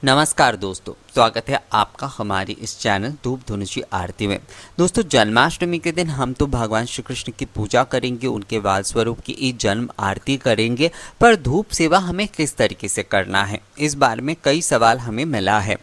नमस्कार दोस्तों, स्वागत है आपका हमारी इस चैनल धूप धनुषी आरती में। दोस्तों, जन्माष्टमी के दिन हम तो भगवान श्री कृष्ण की पूजा करेंगे, उनके बाल स्वरूप की जन्म आरती करेंगे, पर धूप सेवा हमें किस तरीके से करना है, इस बारे में कई सवाल हमें मिला है।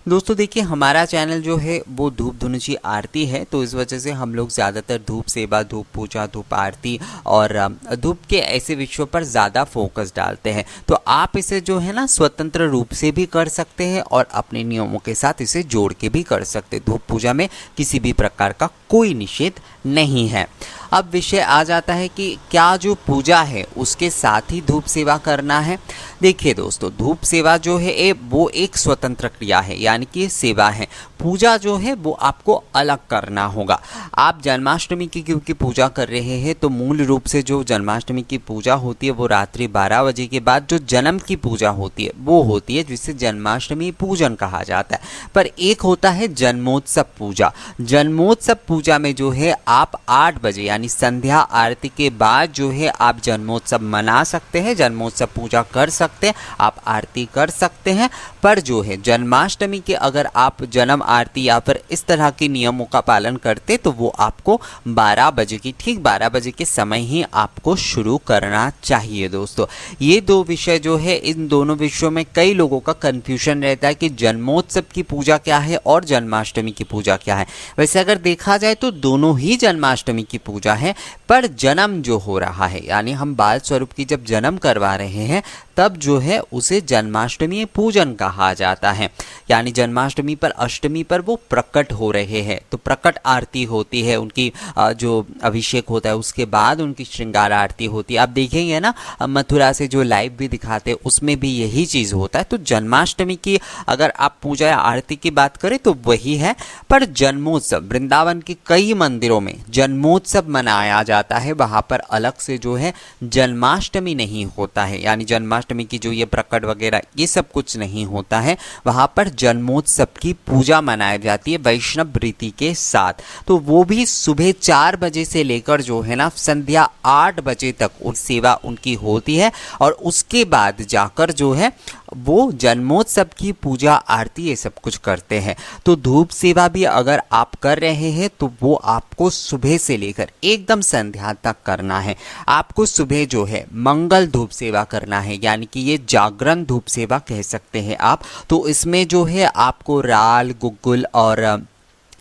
दोस्तों देखिए, हमारा चैनल जो है वो धूप धनुषी आरती है, तो इस वजह से हम लोग ज़्यादातर धूप सेवा, धूप पूजा, धूप आरती और धूप के ऐसे विषयों पर ज़्यादा फोकस डालते हैं। तो आप इसे जो है ना स्वतंत्र रूप से भी कर सकते हैं और अपने नियमों के साथ इसे जोड़ के भी कर सकते हैं। धूप पूजा में किसी भी प्रकार का कोई निषेध नहीं है। अब विषय आ जाता है कि क्या जो पूजा है उसके साथ ही धूप सेवा करना है। देखिए दोस्तों, धूप सेवा जो है वो एक स्वतंत्र क्रिया है, यानी कि सेवा है। पूजा जो है वो आपको अलग करना होगा। आप जन्माष्टमी की क्योंकि पूजा कर रहे हैं, तो मूल रूप से जो जन्माष्टमी की पूजा होती है वो रात्रि 12 बजे के बाद जो जन्म की पूजा होती है वो होती है, जिसे जन्माष्टमी पूजन कहा जाता है। पर एक होता है जन्मोत्सव पूजा। जन्मोत्सव पूजा में जो है आप 8 बजे यानी संध्या आरती के बाद जो है आप जन्मोत्सव मना सकते हैं, जन्मोत्सव पूजा कर सकते हैं, आप आरती कर सकते हैं। पर जो है जन्माष्टमी के अगर आप जन्म आरती या फिर इस तरह के नियमों का पालन करते तो वो आपको 12 बजे की ठीक 12 बजे के समय ही आपको शुरू करना चाहिए। दोस्तों, ये दो विषय जो है, इन दोनों विषयों में कई लोगों का कन्फ्यूजन रहता है कि जन्मोत्सव की पूजा क्या है और जन्माष्टमी की पूजा क्या है। वैसे अगर देखा जाए तो दोनों ही जन्माष्टमी की पूजा है, पर जन्म जो हो रहा है यानी हम बाल स्वरूप की जब जन्म करवा रहे हैं तब जो है उसे जन्माष्टमी पूजन कहा जाता है। यानी जन्माष्टमी पर, अष्टमी पर वो प्रकट हो रहे हैं, तो प्रकट आरती होती है, उनकी जो अभिषेक होता है उसके बाद उनकी श्रृंगार आरती होती है। आप देखेंगे ना, मथुरा से जो लाइव भी दिखाते हैं उसमें भी यही चीज़ होता है। तो जन्माष्टमी की अगर आप पूजा या आरती की बात करें तो वही है। पर जन्मोत्सव, वृंदावन के कई मंदिरों में जन्मोत्सव मनाया जाता है, वहाँ पर अलग से जो है जन्माष्टमी नहीं होता है, यानी जन्माष्टमी की जो ये प्रकट वगैरह ये सब कुछ नहीं होता है। वहाँ पर जन्मोत्सव की पूजा मनाई जाती है वैष्णव रीति के साथ। तो वो भी सुबह 4 बजे से लेकर जो है ना संध्या 8 बजे तक सेवा उनकी होती है, और उसके बाद जाकर जो है वो जन्मोत्सव की पूजा आरती ये सब कुछ करते हैं। तो धूप सेवा भी अगर आप कर रहे हैं तो वो आपको सुबह से लेकर एकदम संध्या तक करना है। आपको सुबह जो है मंगल धूप सेवा करना है, यानी कि ये जागरण धूप सेवा कह सकते हैं आप। तो इसमें जो है आपको राल, गुग्गुल और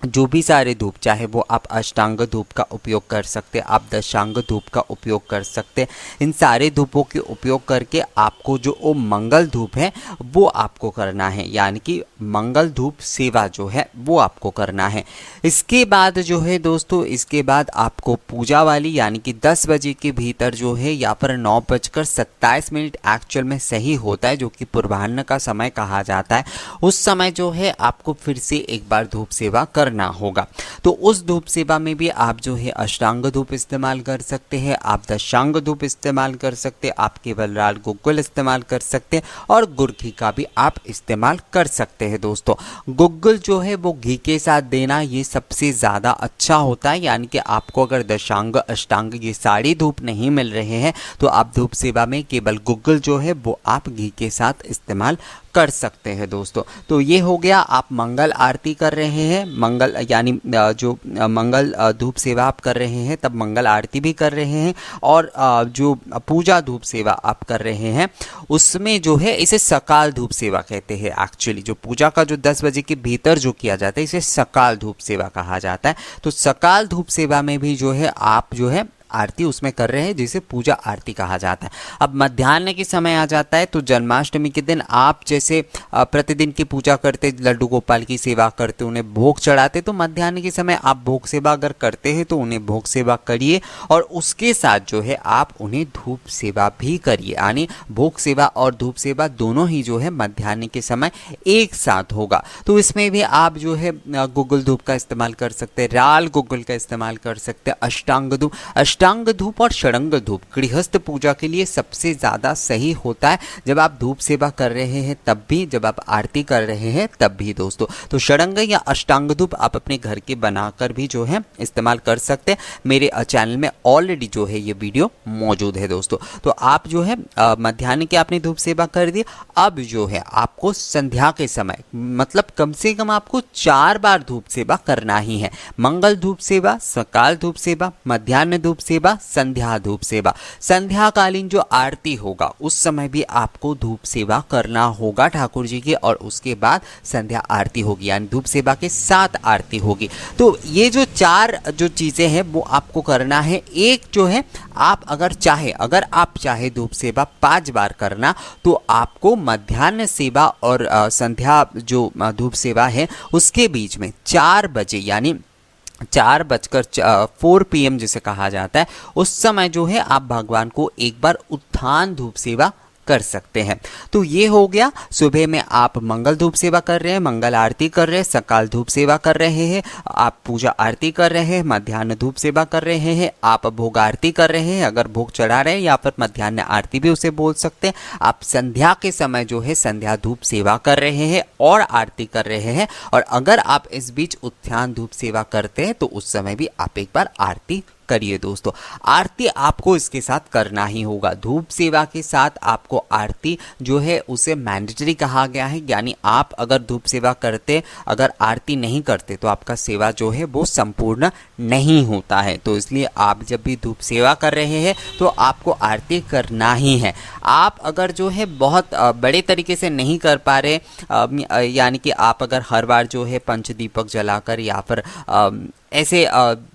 जो भी सारे धूप, चाहे वो आप अष्टांग धूप का उपयोग कर सकते, आप दशांग धूप का उपयोग कर सकते, इन सारे धूपों के उपयोग करके आपको जो वो मंगल धूप है वो आपको करना है, यानी कि मंगल धूप सेवा जो है वो आपको करना है। इसके बाद जो है दोस्तों, इसके बाद आपको पूजा वाली यानी कि 10 बजे के भीतर जो है, या फिर 9:27 एक्चुअल में सही होता है, जो कि पूर्वाह्न का समय कहा जाता है, उस समय जो है आपको फिर से एक बार धूप सेवा करना होगा। तो उस धूप सेवा में भी आप जो है अष्टांग धूप इस्तेमाल कर सकते हैं, आप दशांग धूप इस्तेमाल कर सकते हैं, आप केवल राल गुग्गुल इस्तेमाल कर सकते हैं, और गुड़ घी का भी आप इस्तेमाल कर सकते हैं। दोस्तों, गुग्गुल जो है वो घी के साथ देना ये सबसे ज़्यादा अच्छा होता है, यानी कि आपको अगर दशांग, अष्टांग ये सारी धूप नहीं मिल रहे हैं तो आप धूप सेवा में केवल गुग्गुल जो है वो आप घी के साथ इस्तेमाल कर सकते हैं। दोस्तों, तो ये हो गया, आप मंगल आरती कर रहे हैं, मंगल यानी जो मंगल धूप सेवा आप कर रहे हैं तब मंगल आरती भी कर रहे हैं, और जो पूजा धूप सेवा आप कर रहे हैं उसमें जो है इसे सकाल धूप सेवा कहते हैं। एक्चुअली जो पूजा का जो 10 बजे के भीतर जो किया जाता है इसे सकाल धूप सेवा कहा जाता है। तो सकाल धूप सेवा में भी जो है आप जो है आरती उसमें कर रहे हैं, जिसे पूजा आरती कहा जाता है। अब मध्याह्न के समय आ जाता है, तो जन्माष्टमी के दिन आप जैसे प्रतिदिन की पूजा करते, लड्डू गोपाल की सेवा करते, उन्हें भोग चढ़ाते, तो मध्याह्न के समय आप भोग सेवा अगर करते हैं तो उन्हें भोग सेवा करिए, और उसके साथ जो है आप उन्हें धूप सेवा भी करिए। यानी भोग सेवा और धूप सेवा दोनों ही जो है मध्याह्न के समय एक साथ होगा। तो इसमें भी आप जो है गुग्गुल धूप का इस्तेमाल कर सकते हैं, राल गुग्गुल का इस्तेमाल कर सकते हैं, अष्टांग धूप अष्टांग धूप और षडंग धूप गृहस्थ पूजा के लिए सबसे ज़्यादा सही होता है, जब आप धूप सेवा कर रहे हैं तब भी, जब आप आरती कर रहे हैं तब भी दोस्तों। तो षडंग या अष्टांग धूप आप अपने घर के बनाकर भी जो है इस्तेमाल कर सकते हैं। मेरे चैनल में ऑलरेडी जो है ये वीडियो मौजूद है दोस्तों। तो आप जो है मध्याह्न की आपने धूप सेवा कर दी, अब जो है आपको संध्या के समय मतलब कम से कम आपको 4 बार धूप सेवा करना ही है। मंगल धूप सेवा, सकाल धूप सेवा, मध्याह्न धूप सेवा, संध्या धूप सेवा। संध्याकालीन जो आरती होगा उस समय भी आपको धूप सेवा करना होगा ठाकुर जी की, और उसके बाद संध्या आरती होगी, यानी धूप सेवा के साथ आरती होगी। तो ये जो 4 जो चीज़ें हैं वो आपको करना है। एक जो है आप अगर आप चाहे धूप सेवा 5 बार करना, तो आपको मध्याह्न सेवा और संध्या जो धूप सेवा है उसके बीच में 4 बजे यानी 4 PM जिसे कहा जाता है, उस समय जो है आप भगवान को एक बार उत्थान धूप सेवा कर सकते हैं। तो ये हो गया, सुबह में आप मंगल धूप सेवा कर रहे हैं, मंगल आरती कर रहे हैं, सकाल धूप सेवा कर रहे हैं, आप पूजा आरती कर रहे हैं, मध्याह्न धूप सेवा कर रहे हैं, आप भोग आरती कर रहे हैं, अगर भोग चढ़ा रहे हैं, या फिर मध्याह्न आरती भी उसे बोल सकते हैं। आप संध्या के समय जो है संध्या धूप सेवा कर रहे हैं और आरती कर रहे हैं, और अगर आप इस बीच उत्थान धूप सेवा करते हैं तो उस समय भी आप एक बार आरती करिए दोस्तों। आरती आपको इसके साथ करना ही होगा। धूप सेवा के साथ आपको आरती जो है उसे मैंडेटरी कहा गया है, यानी आप अगर धूप सेवा करते, अगर आरती नहीं करते तो आपका सेवा जो है वो संपूर्ण नहीं होता है। तो इसलिए आप जब भी धूप सेवा कर रहे हैं तो आपको आरती करना ही है। आप अगर जो है बहुत बड़े तरीके से नहीं कर पा रहे, यानी कि आप अगर हर बार जो है पंचदीपक जलाकर या फिर ऐसे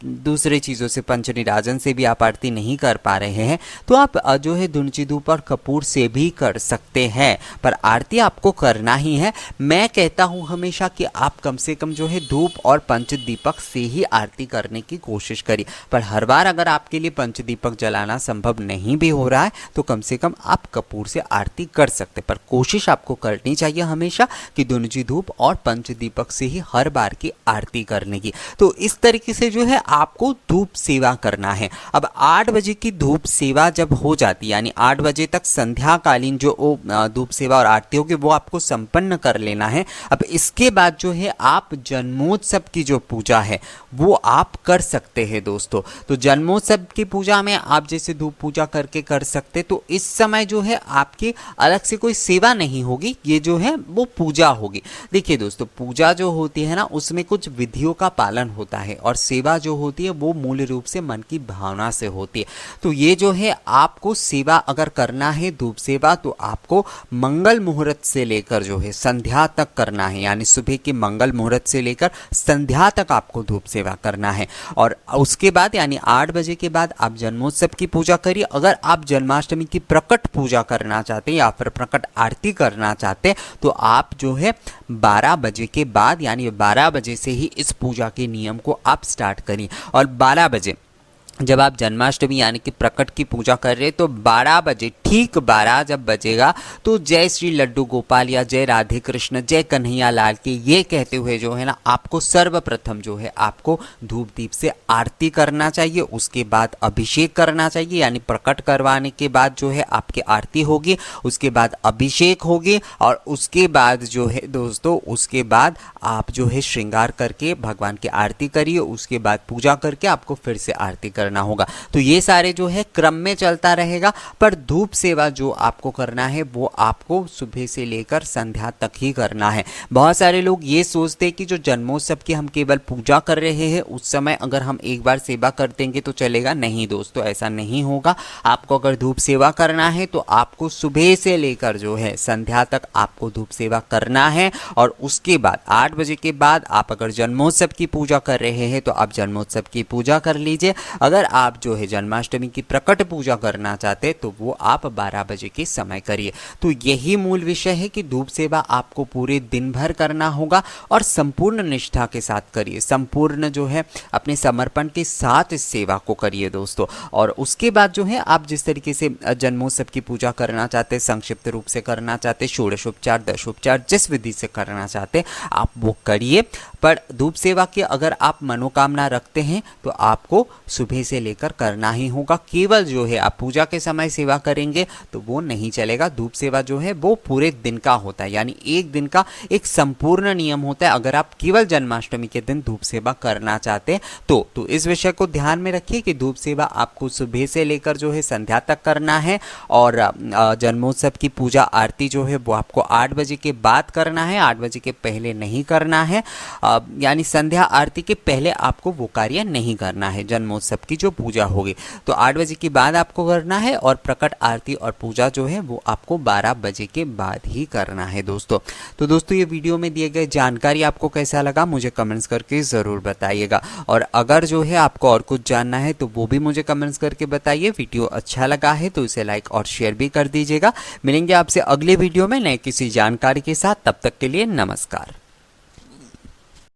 दूसरे चीज़ों से पंचनिराजन से भी आप आरती नहीं कर पा रहे हैं, तो आप जो है धुंची धूप और कपूर से भी कर सकते हैं, पर आरती आपको करना ही है। मैं कहता हूं हमेशा कि आप कम से कम जो है धूप और पंचदीपक से ही आरती करने की कोशिश करिए, पर हर बार अगर आपके लिए पंचदीपक जलाना संभव नहीं भी हो रहा है तो कम से कम आप कपूर से आरती कर सकते, पर कोशिश आपको करनी चाहिए हमेशा कि धुंची धूप और पंचदीपक से ही हर बार की आरती करने की। तो इस तरीके से जो है आपको धूप सेवा करना है। अब 8 बजे की धूप सेवा जब हो जाती है, यानी 8 बजे तक संध्याकालीन जो धूप सेवा और आरती होगी वो आपको संपन्न कर लेना है। अब इसके बाद जो है आप जन्मोत्सव की जो पूजा है वो आप कर सकते हैं दोस्तों। तो जन्मोत्सव की पूजा में आप जैसे धूप पूजा करके कर सकते, तो इस समय जो है आपकी अलग से कोई सेवा नहीं होगी, ये जो है वो पूजा होगी। देखिए दोस्तों, पूजा जो होती है ना उसमें कुछ विधियों का पालन होता है, और सेवा जो होती है वो मूल रूप से मन की भावना से होती है। तो ये जो है आपको सेवा अगर करना है धूप सेवा, तो आपको मंगल मुहूर्त से लेकर जो है संध्या तक करना है, यानी सुबह के मंगल मुहूर्त से लेकर संध्या तक आपको धूप सेवा करना है। और उसके बाद यानी 8 बजे के बाद आप जन्मोत्सव की पूजा करिए। अगर आप जन्माष्टमी की प्रकट पूजा करना चाहते हैं या फिर प्रकट आरती करना चाहते हैं तो आप जो है 12 बजे के बाद यानी 12 बजे से ही इस पूजा के नियम को आप स्टार्ट करिए। और 12 बजे जब आप जन्माष्टमी यानी कि प्रकट की पूजा कर रहे हैं तो 12 बजे ठीक 12 जब बजेगा तो जय श्री लड्डू गोपाल या जय राधे कृष्ण जय कन्हैया लाल के ये कहते हुए जो है ना आपको सर्वप्रथम जो है आपको धूप दीप से आरती करना चाहिए। उसके बाद अभिषेक करना चाहिए, यानी प्रकट करवाने के बाद जो है आपकी आरती होगी, उसके बाद अभिषेक होगी, और उसके बाद जो है दोस्तों उसके बाद आप जो है श्रृंगार करके भगवान की आरती करिए। उसके बाद पूजा करके आपको फिर से आरती करना होगा। तो ये सारे जो है क्रम में चलता रहेगा, पर धूप सेवा जो आपको करना है वो आपको सुबह से लेकर संध्या तक ही करना है। बहुत सारे लोग ये सोचते हैं कि जो जन्मोत्सव की हम केवल पूजा कर रहे हैं उस समय अगर हम एक बार सेवा कर देंगे तो चलेगा। नहीं दोस्तों, ऐसा नहीं होगा। आपको अगर धूप सेवा करना है तो आपको सुबह से लेकर जो है संध्या तक आपको धूप सेवा करना है, और उसके बाद 8 बजे के बाद आप अगर जन्मोत्सव की पूजा कर रहे हैं तो आप जन्मोत्सव की पूजा कर लीजिए। अगर आप जो है जन्माष्टमी की प्रकट पूजा करना चाहते तो वो आप 12 बजे के समय करिए। तो यही मूल विषय है कि धूप सेवा आपको पूरे दिन भर करना होगा और संपूर्ण निष्ठा के साथ करिए, संपूर्ण जो है अपने समर्पण के साथ इस सेवा को करिए दोस्तों। और उसके बाद जो है आप जिस तरीके से जन्मोत्सव की पूजा करना चाहते, संक्षिप्त रूप से करना चाहते, षोडशोपचार दशोपचार जिस विधि से करना चाहते आप वो करिए। पर धूप सेवा की अगर आप मनोकामना रखते हैं तो आपको सुबह से लेकर करना ही होगा। केवल जो है आप पूजा के समय सेवा करेंगे तो वो नहीं चलेगा। धूप सेवा जो है वो पूरे दिन का होता है, यानी एक दिन का एक संपूर्ण नियम होता है। अगर आप केवल जन्माष्टमी के दिन धूप सेवा करना चाहते हैं तो इस विषय को ध्यान में रखिए कि धूप सेवा आपको सुबह से लेकर जो है संध्या तक करना है, और जन्मोत्सव की पूजा आरती जो है वो आपको 8 बजे के बाद करना है, 8 बजे के पहले नहीं करना है। यानी संध्या आरती के पहले आपको वो कार्य नहीं करना है। जन्मोत्सव की जो पूजा होगी तो 8 बजे के बाद आपको करना है, और प्रकट आरती और पूजा जो है वो आपको 12 बजे के बाद ही करना है दोस्तों। तो दोस्तों ये वीडियो में दिए गए जानकारी आपको कैसा लगा मुझे कमेंट्स करके ज़रूर बताइएगा, और अगर जो है आपको और कुछ जानना है तो वो भी मुझे कमेंट्स करके बताइए। वीडियो अच्छा लगा है तो इसे लाइक और शेयर भी कर दीजिएगा। मिलेंगे आपसे अगले वीडियो में नए किसी जानकारी के साथ, तब तक के लिए नमस्कार।